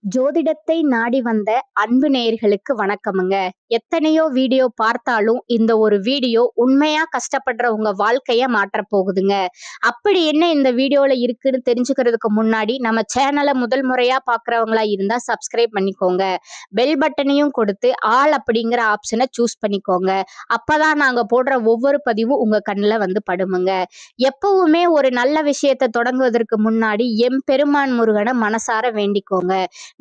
ஜோதிடத்தை நாடி வந்த அன்பு நேயர்களுக்கு வணக்கமுங்க. எத்தனையோ வீடியோ பார்த்தாலும் இந்த ஒரு வீடியோ உண்மையா கஷ்டப்படுற உங்க வாழ்க்கைய மாற்றப் போகுதுங்க. அப்படி என்ன இந்த வீடியோல இருக்குன்னு தெரிஞ்சுக்கிறதுக்கு முன்னாடி நம்ம சேனலை முதல் முறையா பார்க்கறவங்களா இருந்தா சப்ஸ்கிரைப் பண்ணிக்கோங்க. பெல் பட்டனையும் கொடுத்து ஆல் அப்படிங்கிற ஆப்ஷனை சூஸ் பண்ணிக்கோங்க. அப்பதான் நாங்க போடுற ஒவ்வொரு பதிவும் உங்க கண்ணுல வந்து படுமுங்க. எப்பவுமே ஒரு நல்ல விஷயத்தை தொடங்குவதற்கு முன்னாடி எம்பெருமான் முருகனை மனசார வேண்டிக்கோங்க.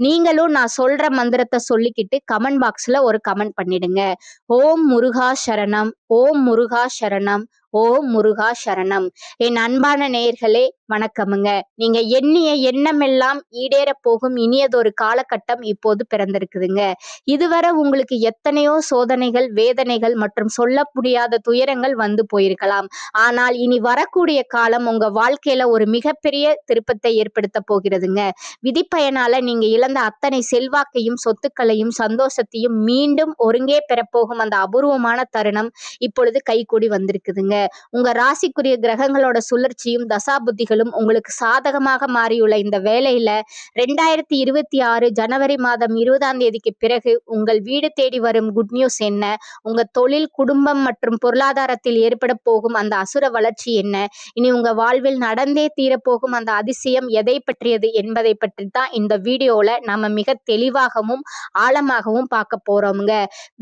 நீங்களும் நான் சொல்ற மந்திரத்தை சொல்லிக்கிட்டு கமெண்ட் பாக்ஸ்ல ஒரு கமெண்ட் பண்ணிடுங்க. ஓம் முருகா சரணம், ஓம் முருகா சரணம், ஓம் முருகா சரணம். என் அன்பான நேயர்களே வணக்கமுங்க. நீங்க எண்ணிய எண்ணமெல்லாம் ஈடேற போகும் இனியதொரு காலகட்டம் இப்போது பிறந்திருக்குதுங்க. இதுவரை உங்களுக்கு எத்தனையோ சோதனைகள், வேதனைகள் மற்றும் சொல்ல முடியாத துயரங்கள் வந்து போயிருக்கலாம். ஆனால் இனி வரக்கூடிய காலம் உங்க வாழ்க்கையில ஒரு மிகப்பெரிய திருப்பத்தை ஏற்படுத்த போகிறதுங்க. விதிப்பயனால நீங்க இழந்த அத்தனை செல்வாக்கையும், சொத்துக்களையும், சந்தோஷத்தையும் மீண்டும் ஒருங்கே பெறப்போகும் அந்த அபூர்வமான தருணம் இப்பொழுது கைகூடி வந்திருக்குதுங்க. உங்க ராசிக்குரிய கிரகங்களோட சுழற்சியும் தசாபுத்திகளும் உங்களுக்கு சாதகமாக மாறியுள்ள இந்த வேளையில 2026 ஜனவரி மாதம் 20ஆம் தேதிக்கு பிறகு உங்கள் வீடு தேடி வரும் குட் நியூஸ் என்ன, உங்க தொழில், குடும்பம் மற்றும் பொருளாதாரத்தில் ஏற்பட போகும் அந்த அசுர வளர்ச்சி என்ன, இனி உங்க வாழ்வில் நடந்தே தீரப்போகும் அந்த அதிசயம் எதை பற்றியது என்பதை பற்றி தான் இந்த வீடியோல நாம மிக தெளிவாகவும் ஆழமாகவும் பார்க்க போறோம்ங்க.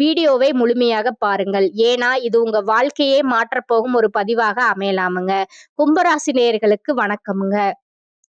வீடியோவை முழுமையாக பாருங்கள். ஏன்னா இது உங்க வாழ்க்கையே மாற்றப்போகும் ஒரு பதிவாக அமையலாமுங்க. கும்பராசி நேயர்களுக்கு வணக்கமுங்க.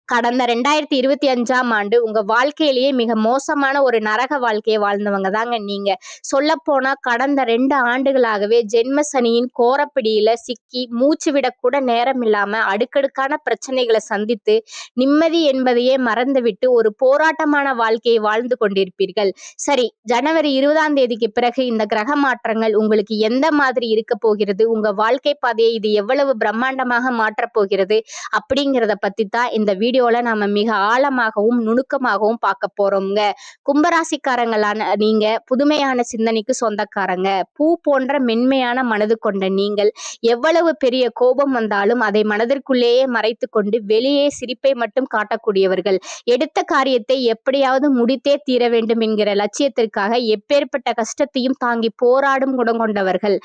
கடந்த 2025ஆம் ஆண்டு உங்க வாழ்க்கையிலேயே மிக மோசமான ஒரு நரக வாழ்க்கையை வாழ்ந்தவங்க தாங்க நீங்க. சொல்லப்போனா கடந்த 2 ஆண்டுகளாகவே ஜென்ம சனியின் கோரப்பிடியில சிக்கி மூச்சு விடக்கூட நேரம் இல்லாம அடுக்கடுக்கான பிரச்சனைகளை சந்தித்து நிம்மதி என்பதையே மறந்துவிட்டு ஒரு போராட்டமான வாழ்க்கையை வாழ்ந்து கொண்டிருப்பீர்கள். சரி, ஜனவரி 20ஆம் தேதிக்கு பிறகு இந்த கிரக மாற்றங்கள் உங்களுக்கு எந்த மாதிரி இருக்க போகிறது, உங்க வாழ்க்கை பாதையை இது எவ்வளவு பிரம்மாண்டமாக மாற்றப் போகிறது அப்படிங்கிறத பத்தி தான் இந்த வீடியோல நாம மிக ஆழமாகவும் நுணுக்கமாகவும் பார்க்க போறோம்ங்க. கும்பராசிக்காரங்களான நீங்க புதுமையான சிந்தனைக்கு சொந்தக்காரங்க. பூ போன்ற மென்மையான மனது கொண்ட நீங்கள் எவ்வளவு பெரிய கோபம் வந்தாலும் அதை மனதிற்குள்ளேயே மறைத்து கொண்டு வெளியே சிரிப்பை மட்டும் காட்டக்கூடியவர்கள். எடுத்த காரியத்தை எப்படியாவது முடித்தே தீர வேண்டும் என்கிற லட்சியத்திற்காக எப்பேற்பட்ட கஷ்டத்தையும் தாங்கி போராடும் குணம் கொண்டவர்கள்.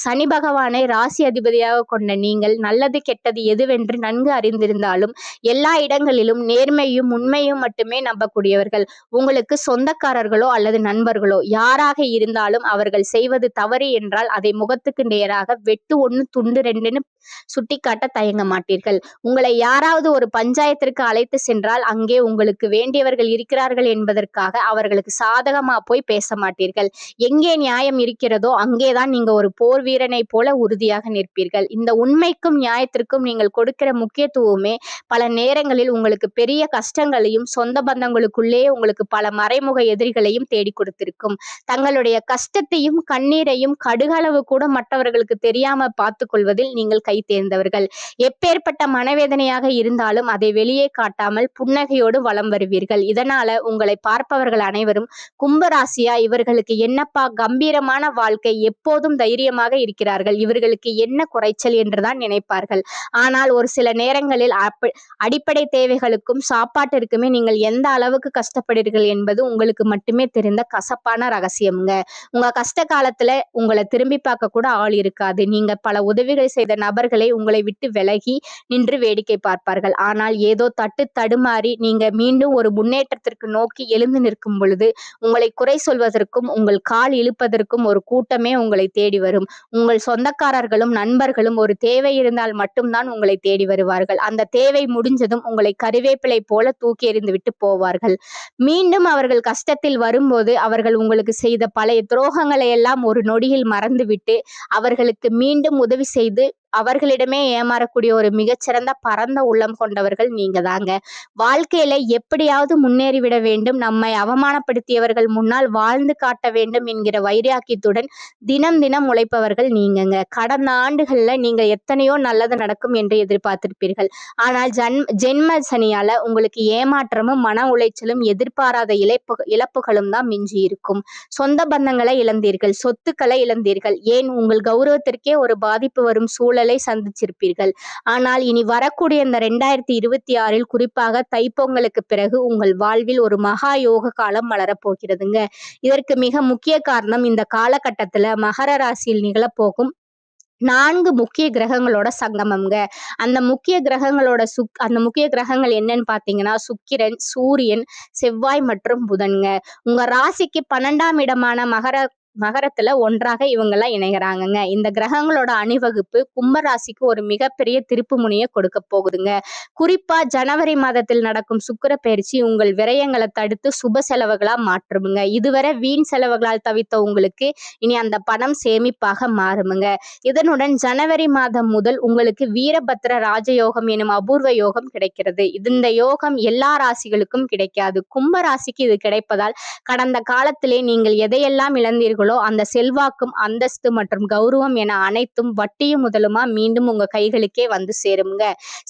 சனி பகவானை ராசி அதிபதியாக கொண்ட நீங்கள் நல்லது கெட்டது எதுவென்று நன்கு அறிந்திருந்தாலும் எல்லா இடங்களிலும் நேர்மையும் உண்மையும் மட்டுமே நம்பக்கூடியவர்கள். உங்களுக்கு சொந்தக்காரர்களோ அல்லது நண்பர்களோ யாராக இருந்தாலும் அவர்கள் செய்வது தவறு என்றால் அதை முகத்துக்கு நேராக வெட்டு 1 துண்டு 2ன்னு சுட்டிக்காட்ட தயங்க மாட்டீர்கள். உங்களை யாராவது ஒரு பஞ்சாயத்திற்கு அழைத்து சென்றால் அங்கே உங்களுக்கு வேண்டியவர்கள் இருக்கிறார்கள் என்பதற்காக அவர்களுக்கு சாதகமா போய் பேச மாட்டீர்கள். எங்கே நியாயம் இருக்கிறதோ அங்கேதான் நீங்க ஒரு போர் வீரனை போல உறுதியாக நிற்பீர்கள். இந்த உண்மைக்கும் நியாயத்திற்கும் நீங்கள் கொடுக்கிற முக்கியத்துவமே பல நேரங்களில் உங்களுக்கு பெரிய கஷ்டங்களையும் சொந்த பந்தங்களுக்குள்ளே உங்களுக்கு பல மறைமுக எதிரிகளையும் தேடி கொடுத்திருக்கும். தங்களுடைய கஷ்டத்தையும் கண்ணீரையும் கடுகளவு கூட மற்றவர்களுக்கு தெரியாம பார்த்து கொள்வதில் நீங்கள் கை தேர்ந்தவர்கள். எப்பேற்பட்ட மனவேதனையாக இருந்தாலும் அதை வெளியே காட்டாமல் புன்னகையோடு வலம் வருவீர்கள். இதனால உங்களை பார்ப்பவர்கள் அனைவரும் கும்பராசியா, இவர்களுக்கு என்னப்பா கம்பீரமான வாழ்க்கை, எப்போதும் தைரியமாக இருக்கிறார்கள், இவர்களுக்கு என்ன குறைச்சல் என்றுதான் நினைப்பார்கள். ஆனால் ஒரு சில நேரங்களில் அடிப்படை தேவைகளுக்கும் சாப்பாட்டிற்குமே நீங்கள் எந்த அளவுக்கு கஷ்டப்படுறீர்கள் என்பது உங்களுக்கு மட்டுமே தெரிந்த கசப்பான ரகசியம்ங்க. உங்க கஷ்ட காலத்துல உங்களை திரும்பி பார்க்க கூட ஆள் இருக்காது. நீங்க பல உதவிகள் செய்த நபர்களை உங்களை விட்டு விலகி நின்று வேடிக்கை பார்ப்பார்கள். ஆனால் ஏதோ தடுமாறி நீங்க மீண்டும் ஒரு முன்னேற்றத்திற்கு நோக்கி எழுந்து நிற்கும் பொழுது உங்களை குறை சொல்வதற்கும் உங்கள் கால் இழுப்பதற்கும் ஒரு கூட்டமே உங்களை தேடி வரும். உங்கள் சொந்தக்காரர்களும் நண்பர்களும் ஒரு தேவை இருந்தால் மட்டும்தான் உங்களை தேடி வருவார்கள். அந்த தேவை முடிஞ்சதும் உங்களை கருவேப்பிலை போல தூக்கி எறிந்து விட்டு போவார்கள். மீண்டும் அவர்கள் கஷ்டத்தில் வரும்போது அவர்கள் உங்களுக்கு செய்த பழைய துரோகங்களை எல்லாம் ஒரு நொடியில் மறந்துவிட்டு அவர்களுக்கு மீண்டும் உதவி செய்து அவர்களிடமே ஏமாறக்கூடிய ஒரு மிகச்சிறந்த பரந்த உள்ளம் கொண்டவர்கள் நீங்க தாங்க. வாழ்க்கையில எப்படியாவது முன்னேறிவிட வேண்டும், நம்மை அவமானப்படுத்தியவர்கள் முன்னால் வாழ்ந்து காட்ட வேண்டும் என்கிற வைராக்கியத்துடன் தினம் தினம் உழைப்பவர்கள் நீங்கங்க. கடந்த ஆண்டுகள்ல நீங்க எத்தனையோ நல்லது நடக்கும் என்று எதிர்பார்த்திருப்பீர்கள். ஆனால் ஜென்ம சனியால உங்களுக்கு ஏமாற்றமும் மன உளைச்சலும் எதிர்பாராத இழப்புகளும் தான் மிஞ்சி இருக்கும். சொந்த பந்தங்களை இழந்தீர்கள், சொத்துக்களை இழந்தீர்கள், ஏன் உங்கள் கௌரவத்திற்கே ஒரு பாதிப்பு வரும் சூழல் சூழலை சந்திச்சிருப்பீர்கள். ஆனால் இனி வரக்கூடிய இந்த 2026 குறிப்பாக தைப்பொங்கலுக்கு பிறகு உங்கள் வாழ்வில் ஒரு மகா யோக காலம் மலரப்போகிறதுங்க. இதற்கு மிக முக்கிய காரணம் இந்த காலகட்டத்துல மகர ராசியில் நிகழப்போகும் 4 முக்கிய கிரகங்களோட சங்கமம்ங்க. அந்த முக்கிய கிரகங்கள் என்னன்னு பார்த்தீங்கன்னா, சுக்கிரன், சூரியன், செவ்வாய் மற்றும் புதன்ங்க. உங்க ராசிக்கு 12ஆம் இடமான மகரத்துல ஒன்றாக இவங்கெல்லாம் இணைகிறாங்கங்க. இந்த கிரகங்களோட அணிவகுப்பு கும்ப ராசிக்கு ஒரு மிகப்பெரிய திருப்பு முனையை கொடுக்க போகுதுங்க. குறிப்பா ஜனவரி மாதத்தில் நடக்கும் சுக்கிர பயிற்சி உங்கள் விரயங்களை தடுத்து சுப செலவுகளா மாற்றுமுங்க. இதுவரை வீண் செலவுகளால் தவித்த உங்களுக்கு இனி அந்த பணம் சேமிப்பாக மாறுமுங்க. இதனுடன் ஜனவரி மாதம் முதல் உங்களுக்கு வீரபத்ர ராஜயோகம் எனும் அபூர்வ யோகம் கிடைக்கிறது. இந்த யோகம் எல்லா ராசிகளுக்கும் கிடைக்காது. கும்ப ராசிக்கு இது கிடைப்பதால் கடந்த காலத்திலே நீங்கள் எதையெல்லாம் இழந்தீர்களோ அந்த செல்வாக்கும் அந்தஸ்து மற்றும் கௌரவம் என அனைத்தும் வட்டியும் முதலுமா மீண்டும் உங்க கைகளுக்கே வந்து சேருங்க.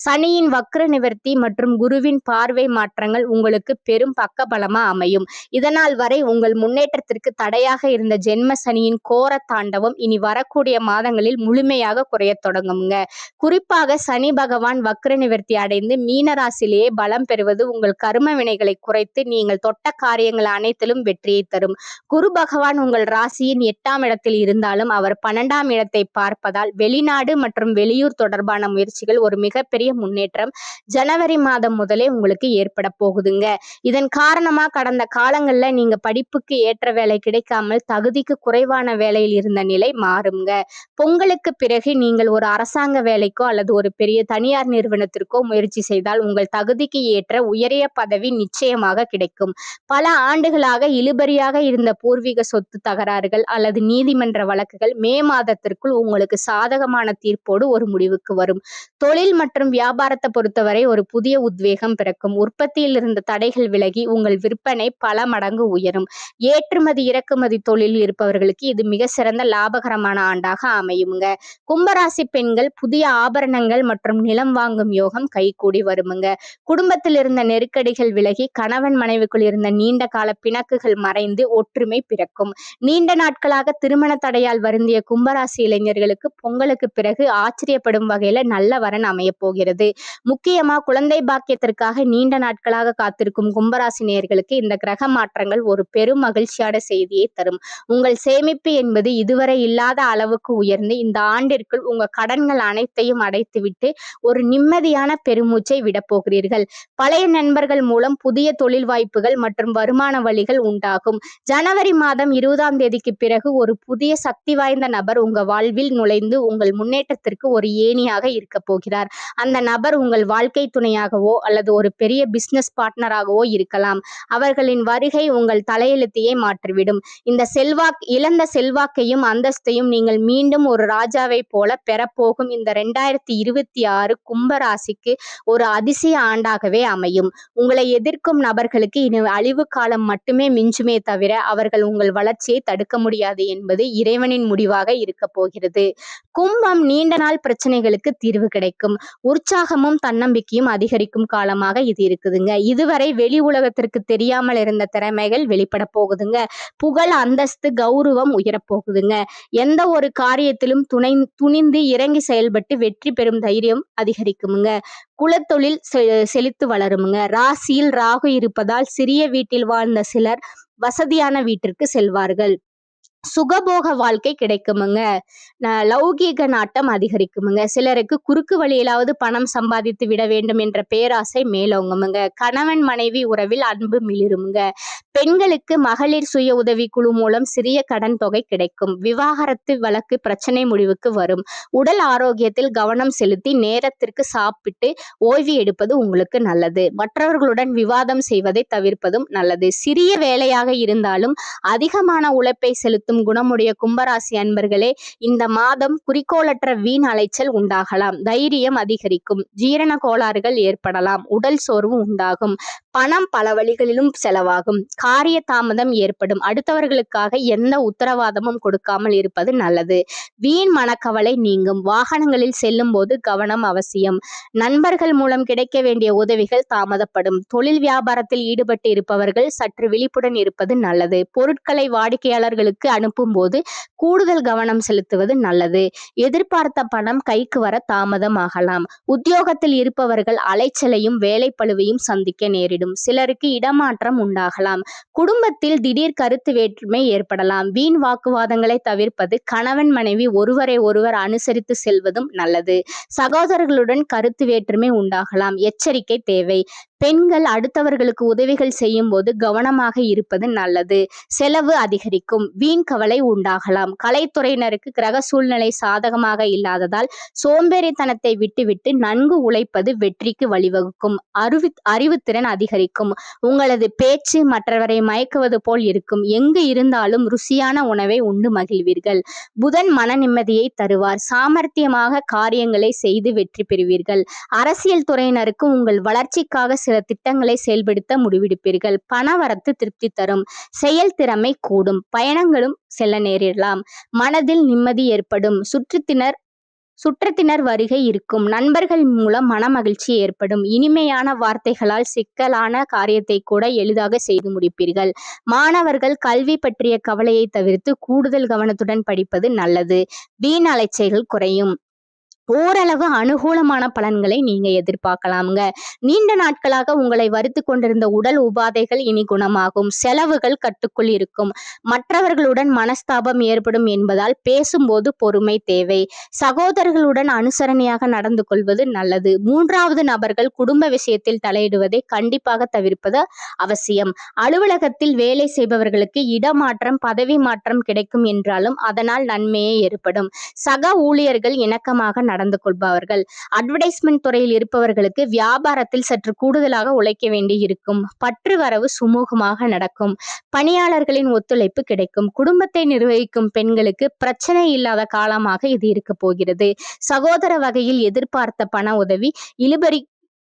சனியின் வக்ர நிவர்த்தி மற்றும் குருவின் பார்வை மாற்றங்கள் உங்களுக்கு பெரும் பக்கபலமா அமையும். இதனால் வரை உங்கள் முன்னேற்றத்திற்கு தடையாக இருந்த ஜென்ம சனியின் கோர தாண்டவம் இனி வரக்கூடிய மாதங்களில் முழுமையாக குறையத் தொடங்குங்க. குறிப்பாக சனி பகவான் வக்ர நிவர்த்தி அடைந்து மீனராசிலேயே பலம் பெறுவது உங்கள் கர்ம வினைகளை குறைத்து நீங்கள் தொட்ட காரியங்கள் அனைத்திலும் வெற்றியை தரும். குரு பகவான் உங்கள் ராசியின் 8ஆம் இடத்தில் இருந்தாலும் அவர் 12ஆம் இடத்தை பார்ப்பதால் வெளிநாடு மற்றும் வெளியூர் தொடர்பான முயற்சிகள் ஒரு மிகப்பெரிய முன்னேற்றம் ஜனவரி மாதம் முதலே உங்களுக்கு ஏற்பட போகுதுங்க. இதன் காரணமா கடந்த காலங்கள்ல நீங்க படிப்புக்கு ஏற்ற வேலை கிடைக்காமல் தகுதிக்கு குறைவான வேலையில் இருந்த நிலை மாறுங்க. பொங்கலுக்கு பிறகு நீங்கள் ஒரு அரசாங்க வேலைக்கோ அல்லது ஒரு பெரிய தனியார் நிறுவனத்திற்கோ முயற்சி செய்தால் உங்கள் தகுதிக்கு ஏற்ற உயரிய பதவி நிச்சயமாக கிடைக்கும். பல ஆண்டுகளாக இழுபறியாக இருந்த பூர்வீக சொத்து தகராறுகள் அல்லது நீதிமன்ற வழக்குகள் மே மாதத்திற்குள் உங்களுக்கு சாதகமான தீர்ப்போடு ஒரு முடிவுக்கு வரும். தொழில் மற்றும் வியாபாரத்தை பொறுத்தவரை ஒரு புதிய உத்வேகம் பிறக்கும். உற்பத்தியில் இருந்த தடைகள் விலகி உங்கள் விற்பனை பல மடங்கு உயரும். ஏற்றுமதி இறக்குமதி தொழிலில் இருப்பவர்களுக்கு இது மிக சிறந்த லாபகரமான ஆண்டாக அமையுங்க. கும்பராசி பெண்கள் புதிய ஆபரணங்கள் மற்றும் நிலம் வாங்கும் யோகம் கைகூடி வருமுங்க. குடும்பத்தில் இருந்த நெருக்கடிகள் விலகி கணவன் மனைவிக்குள் இருந்த நீண்ட கால பிணக்குகள் மறைந்து ஒற்றுமை பிறக்கும். நீண்ட நாட்களாக திருமண தடையால் வருந்திய கும்பராசி இளைஞர்களுக்கு பொங்கலுக்கு பிறகு ஆச்சரியப்படும் வகையில நல்ல வரன் அமைய போகிறது. முக்கியமா குழந்தை பாக்கியத்திற்காக நீண்ட நாட்களாக காத்திருக்கும் கும்பராசி நேயர்களுக்கு இந்த கிரக மாற்றங்கள் ஒரு பெரும் மகிழ்ச்சியான செய்தியை தரும். உங்கள் சேமிப்பு என்பது இதுவரை இல்லாத அளவுக்கு உயர்ந்து இந்த ஆண்டிற்குள் உங்க கடன்கள் அனைத்தையும் அடைத்துவிட்டு ஒரு நிம்மதியான பெருமூச்சை விட போகிறீர்கள். பழைய நண்பர்கள் மூலம் புதிய தொழில் வாய்ப்புகள் மற்றும் வருமான வழிகள் உண்டாகும். ஜனவரி மாதம் 20ஆம் தேதிக்கு பிறகு ஒரு புதிய சக்தி வாய்ந்த நபர் உங்க வாழ்வில் நுழைந்து உங்கள் முன்னேற்றத்திற்கு ஒரு ஏணியாக இருக்க போகிறார். அந்த நபர் உங்கள் வாழ்க்கை துணையாகவோ அல்லது ஒரு பெரிய பிசினஸ் பார்ட்னராகவோ இருக்கலாம். அவர்களின் வருகை உங்கள் தலையெழுத்தையே மாற்றிவிடும். இழந்த செல்வாக்கையும் அந்தஸ்தையும் நீங்கள் மீண்டும் ஒரு ராஜாவை போல பெறப்போகும் இந்த 2026 கும்ப ராசிக்கு ஒரு அதிசய ஆண்டாகவே அமையும். உங்களை எதிர்க்கும் நபர்களுக்கு இனி அழிவு காலம் மட்டுமே மிஞ்சுமே தவிர அவர்கள் உங்கள் வளர்ச்சியை தடுக்க முடியாது என்பது இறைவனின் முடிவாக இருக்க போகிறது. கும்பம் நீண்ட நாள் பிரச்சனைகளுக்கு தீர்வு கிடைக்கும். உற்சாகமும் தன்னம்பிக்கையும் அதிகரிக்கும் காலமாக இது இருக்குதுங்க. இதுவரை வெளி உலகத்திற்கு தெரியாமல் இருந்த திறமைகள் வெளிப்பட போகுதுங்க. புகழ் அந்தஸ்து கௌரவம் உயரப்போகுதுங்க. எந்த ஒரு காரியத்திலும் துணிந்து இறங்கி செயல்பட்டு வெற்றி பெறும் தைரியம் அதிகரிக்குமுங்க. குலத்தொழில் செழித்து வளருமுங்க. ராசியில் ராகு இருப்பதால் சிறிய வீட்டில் வாழ்ந்த சிலர் வசதியான வீட்டிற்கு செல்வார்கள். சுகபோக வாழ்க்கை கிடைக்குமுங்க. லௌகீக நாட்டம் அதிகரிக்குமுங்க. சிலருக்கு குறுக்கு வழியிலாவது பணம் சம்பாதித்து விட வேண்டும் என்ற பேராசை மேலோங்குமுங்க. கணவன் மனைவி உறவில் அன்பு மிளிருமுங்க. பெண்களுக்கு மகளிர் சுய உதவி குழு மூலம் சிறிய கடன் தொகை கிடைக்கும். விவாகரத்து வழக்கு பிரச்சனை முடிவுக்கு வரும். உடல் ஆரோக்கியத்தில் கவனம் செலுத்தி நேரத்திற்கு சாப்பிட்டு ஓய்வு எடுப்பது உங்களுக்கு நல்லது. மற்றவர்களுடன் விவாதம் செய்வதை தவிர்ப்பதும் நல்லது. சிறிய வேலையாக இருந்தாலும் அதிகமான உழைப்பை செலுத்தும் குணமுடைய கும்பராசி அன்பர்களே, இந்த மாதம் குறிக்கோளற்ற வீண் அலைச்சல் உண்டாகலாம். தைரியம் அதிகரிக்கும். ஜீரண கோளாறுகள் ஏற்படலாம். உடல் சோர்வு உண்டாகும். பணம் பல வழிகளிலும் செலவாகும். காரிய தாமதம் ஏற்படும். அடுத்தவர்களுக்காக எந்த உத்தரவாதமும் கொடுக்காமல் இருப்பது நல்லது. வீண் மனக்கவலை நீங்கும். வாகனங்களில் செல்லும் போது கவனம் அவசியம். நண்பர்கள் மூலம் கிடைக்க வேண்டிய உதவிகள் தாமதப்படும். தொழில் வியாபாரத்தில் ஈடுபட்டு இருப்பவர்கள் சற்று விழிப்புடன் இருப்பது நல்லது. பொருட்களை வாடிக்கையாளர்களுக்கு அனுப்பும் போது கூடுதல் கவனம் செலுத்துவது நல்லது. எதிர்பார்த்த பணம் கைக்கு வர தாமதமாகலாம். உத்தியோகத்தில் இருப்பவர்கள் அலைச்சலையும் வேலைப்பளுவையும் சந்திக்க நேரிடும். சிலருக்கு இடமாற்றம் உண்டாகலாம். குடும்பத்தில் திடீர் கருத்து வேற்றுமை ஏற்படலாம். வீண் வாக்குவாதங்களை தவிர்ப்பது, கணவன் மனைவி ஒருவரை ஒருவர் அனுசரித்து செல்வதும் நல்லது. சகோதரர்களுடன் கருத்து வேற்றுமை உண்டாகலாம். எச்சரிக்கை தேவை. பெண்கள் அடுத்தவர்களுக்கு உதவிகள் செய்யும் போது கவனமாக இருப்பது நல்லது. செலவு அதிகரிக்கும். வீண் கவலை உண்டாகலாம். கலைத்துறையினருக்கு கிரக சூழ்நிலை சாதகமாக இல்லாததால் சோம்பேறித்தனத்தை விட்டுவிட்டு நன்கு உழைப்பது வெற்றிக்கு வழிவகுக்கும். அறிவுத்திறன் அதிகரிக்கும். உங்களது பேச்சு மற்றவரை மயக்குவது போல் இருக்கும். எங்கு இருந்தாலும் ருசியான உணவை உண்டு மகிழ்வீர்கள். புதன் மன நிம்மதியை தருவார். சாமர்த்தியமாக காரியங்களை செய்து வெற்றி பெறுவீர்கள். அரசியல் துறையினருக்கு உங்கள் வளர்ச்சிக்காக சில திட்டங்களை செயல்படுத்த முடிவெடுப்பீர்கள். பணவரத்து திருப்தி தரும். செயல்திறமை கூடும். பயணங்களும் செல்ல நேரிடலாம். மனதில் நிம்மதி ஏற்படும். சுற்றத்தினர் வருகை இருக்கும். நண்பர்கள் மூலம் மனமகிழ்ச்சி ஏற்படும். இனிமையான வார்த்தைகளால் சிக்கலான காரியத்தை கூட எளிதாக செய்து முடிப்பீர்கள். மாணவர்கள் கல்வி பற்றிய கவலையை தவிர்த்து கூடுதல் கவனத்துடன் படிப்பது நல்லது. வீண் அலைச்சல்கள் குறையும். ஓரளவு அனுகூலமான பலன்களை நீங்க எதிர்பார்க்கலாமுங்க. நீண்ட நாட்களாக உங்களை வருத்தி கொண்டிருந்த உடல் உபாதைகள் இனி குணமாகும். செலவுகள் கட்டுக்குள் இருக்கும். மற்றவர்களுடன் மனஸ்தாபம் ஏற்படும் என்பதால் பேசும்போது பொறுமை தேவை. சகோதரர்களுடன் அனுசரணையாக நடந்து கொள்வது நல்லது. மூன்றாவது நபர்கள் குடும்ப விஷயத்தில் தலையிடுவதை கண்டிப்பாக தவிர்ப்பது அவசியம். அலுவலகத்தில் வேலை செய்பவர்களுக்கு இடமாற்றம், பதவி மாற்றம் கிடைக்கும் என்றாலும் அதனால் நன்மையே ஏற்படும். சக ஊழியர்கள் இணக்கமாக நடந்து கொள்பவர்கள். அட்வர்டைஸ்மெண்ட் துறையில் இருப்பவர்களுக்கு வியாபாரத்தில் சற்று கூடுதலாக உழைக்க வேண்டி இருக்கும். பற்று வரவு சுமூகமாக நடக்கும். பணியாளர்களின் ஒத்துழைப்பு கிடைக்கும். குடும்பத்தை நிர்வகிக்கும் பெண்களுக்கு பிரச்சனை இல்லாத காலமாக இது இருக்க போகிறது. சகோதர வகையில் எதிர்பார்த்த பண உதவி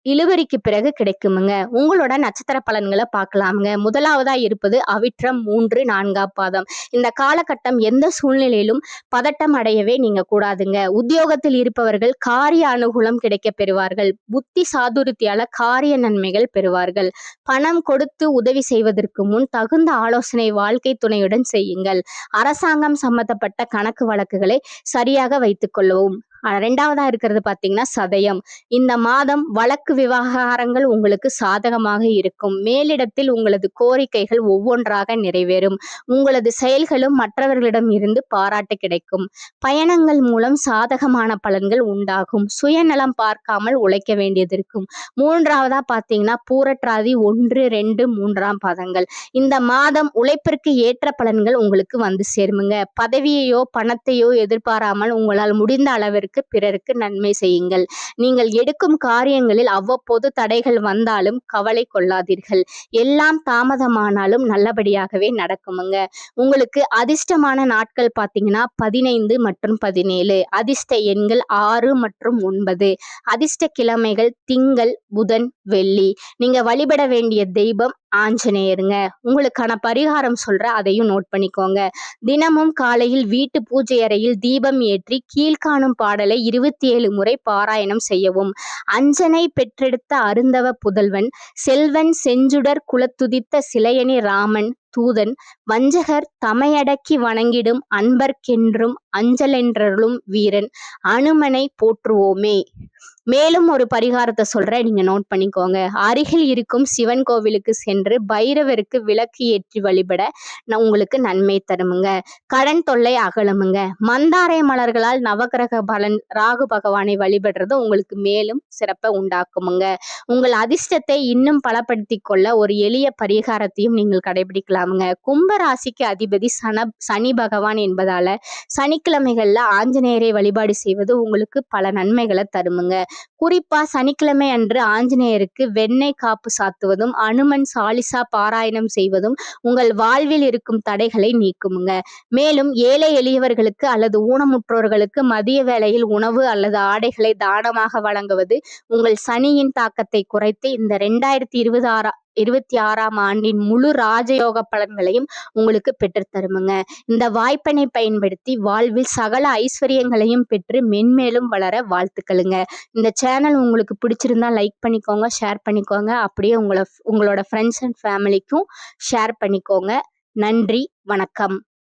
இழுபறிக்கு பிறகு கிடைக்குமுங்க. உங்களோட நட்சத்திர பலன்களை பார்க்கலாமுங்க. முதலாவதா இருப்பது அவிட்டம் 3, 4ஆம் பாதம். இந்த காலகட்டம் எந்த சூழ்நிலையிலும் பதட்டம் அடையவே நீங்க கூடாதுங்க. உத்தியோகத்தில் இருப்பவர்கள் காரிய அனுகூலம் கிடைக்க பெறுவார்கள். புத்தி சாதுரியத்தால காரிய நன்மைகள் பெறுவார்கள். பணம் கொடுத்து உதவி செய்வதற்கு முன் தகுந்த ஆலோசனை வாழ்க்கை துணையுடன் செய்யுங்கள். அரசாங்கம் சம்பந்தப்பட்ட கணக்கு வழக்குகளை சரியாக வைத்துக் கொள்ளவும். ரெண்டாவதா இருக்கிறது பாத்தீங்கன்னா சதயம். இந்த மாதம் வழக்கு விவகாரங்கள் உங்களுக்கு சாதகமாக இருக்கும். மேலிடத்தில் உங்களது கோரிக்கைகள் ஒவ்வொன்றாக நிறைவேறும். உங்களது செயல்களும் மற்றவர்களிடம் இருந்து பாராட்டு கிடைக்கும். பயணங்கள் மூலம் சாதகமான பலன்கள் உண்டாகும். சுயநலம் பார்க்காமல் உழைக்க வேண்டியது இருக்கும். மூன்றாவதா பாத்தீங்கன்னா பூரட்டாதி 1, 2, 3ஆம் பாதங்கள். இந்த மாதம் உழைப்பிற்கு ஏற்ற பலன்கள் உங்களுக்கு வந்து சேருமுங்க. பதவியையோ பணத்தையோ எதிர்பாராமல் உங்களால் முடிந்த அளவிற்கு பிறருக்கு நன்மை செய்யுங்கள். நீங்கள் எடுக்கும் காரியங்களில் அவ்வப்போது தடைகள் வந்தாலும் கவலை கொள்ளாதீர்கள். எல்லாம் தாமதமானாலும் நல்லபடியாகவே நடக்குமுங்க. உங்களுக்கு அதிர்ஷ்டமான நாட்கள் பார்த்தீங்கன்னா 15 மற்றும் 17. அதிர்ஷ்ட எண்கள் 6 மற்றும் 9. அதிர்ஷ்ட கிழமைகள் திங்கள், புதன், வெள்ளி. நீங்க வழிபட வேண்டிய தெய்வம் ஆஞ்சநேயருங்க. உங்களுக்கான பரிகாரம் சொல்றேன், அதையும் நோட் பண்ணிக்கோங்க. தினமும் காலையில் வீட்டு பூஜை அறையில் தீபம் ஏற்றி கீழ்காணும் பாடலை 27 முறை பாராயணம் செய்யவும். அஞ்சனை பெற்றெடுத்த அருந்தவ புதல்வன், செல்வன் செஞ்சுடர் குலத்துதித்த சிலையணி ராமன் தூதன், வஞ்சகர் தமையடக்கி வணங்கிடும் அன்பர்க்கென்றும் அஞ்சலென்றருளும் வீரன், அனுமனை போற்றுவோமே. மேலும் ஒரு பரிகாரத்தை சொல்றேன், நீங்க நோட் பண்ணிக்கோங்க. அருகில் இருக்கும் சிவன் கோவிலுக்கு சென்று பைரவருக்கு விளக்கு ஏற்றி வழிபட உங்களுக்கு நன்மை தருமுங்க. கடன் தொல்லை அகலுமுங்க. மந்தாரை மலர்களால் நவகிரக பலன் ராகு பகவானை வழிபடுறது உங்களுக்கு மேலும் சிறப்பை உண்டாக்குமுங்க. உங்கள் அதிர்ஷ்டத்தை இன்னும் பலப்படுத்தி கொள்ள ஒரு எளிய பரிகாரத்தையும் நீங்கள் கடைபிடிக்கலாமுங்க. கும்பராசிக்கு அதிபதி சனி பகவான் என்பதால சனிக்கிழமைகள்ல ஆஞ்சநேயரை வழிபாடு செய்வது உங்களுக்கு பல நன்மைகளை தருமுங்க. குறிப்பா சனிக்கிழமை அன்று ஆஞ்சநேயருக்கு வெண்ணெய் காப்பு சாத்துவதும் அனுமன் சாலிசா பாராயணம் செய்வதும் உங்கள் வாழ்வில் இருக்கும் தடைகளை நீக்குமுங்க. மேலும் ஏழை எளியவர்களுக்கு அல்லது ஊனமுற்றோர்களுக்கு மதிய வேளையில் உணவு அல்லது ஆடைகளை தானமாக வழங்குவது உங்கள் சனியின் தாக்கத்தை குறைத்து இந்த 2026ஆம் ஆண்டின் முழு ராஜயோக பலன்களையும் உங்களுக்கு பெற்றுத்தருமுங்க. இந்த வாய்ப்பினை பயன்படுத்தி வாழ்வில் சகல ஐஸ்வர்யங்களையும் பெற்று மென்மேலும் வளர வாழ்த்துக்களுங்க. இந்த சேனல் உங்களுக்கு பிடிச்சிருந்தா லைக் பண்ணிக்கோங்க, ஷேர் பண்ணிக்கோங்க. அப்படியே உங்களோட ஃப்ரெண்ட்ஸ் அண்ட் ஃபேமிலிக்கும் ஷேர் பண்ணிக்கோங்க. நன்றி, வணக்கம்.